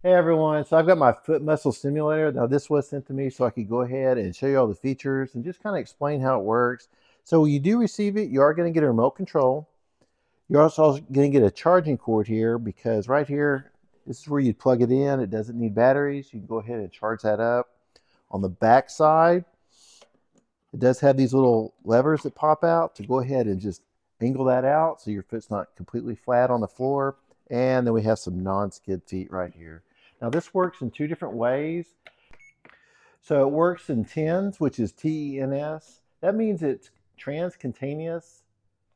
Hey everyone, so I've got my foot muscle stimulator. Now this was sent to me so I could go ahead and show you all the features and just kind of explain how it works. So when you do receive it, you are going to get a remote control. You're also going to get a charging cord here because right here, this is where you plug it in. It doesn't need batteries. You can go ahead and charge that up. On the back side, it does have these little levers that pop out to go ahead and just angle that out so your foot's not completely flat on the floor. And then we have some non-skid feet right here. Now this works in two different ways. So it works in TENS, which is TENS. That means it's transcutaneous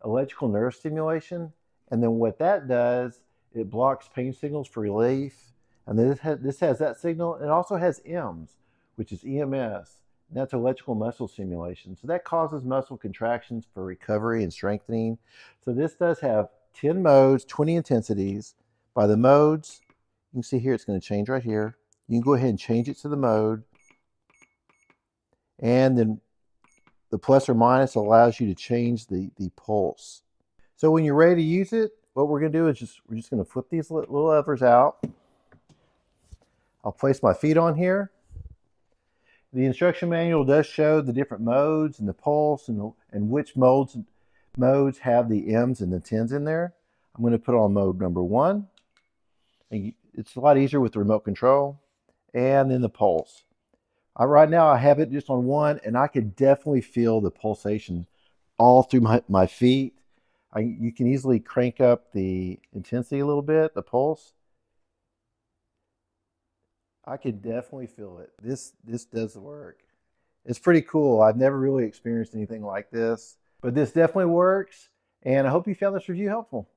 electrical nerve stimulation. And then what that does, it blocks pain signals for relief. And then this has that signal. It also has EMS, which is EMS. And that's electrical muscle stimulation. So that causes muscle contractions for recovery and strengthening. So this does have 10 modes, 20 intensities. By the modes, you can see here it's going to change right here. You can go ahead and change it to the mode. And then the plus or minus allows you to change the pulse. So when you're ready to use it, what we're going to do is we're just going to flip these little levers out. I'll place my feet on here. The instruction manual does show the different modes and the pulse and which modes have the M's and the 10s in there. I'm going to put on mode number 1. And it's a lot easier with the remote control. And then the pulse. Right now I have it just on 1, and I can definitely feel the pulsation all through my feet. You can easily crank up the intensity a little bit, the pulse. I can definitely feel it. This does the work. It's pretty cool. I've never really experienced anything like this, but this definitely works, and I hope you found this review helpful.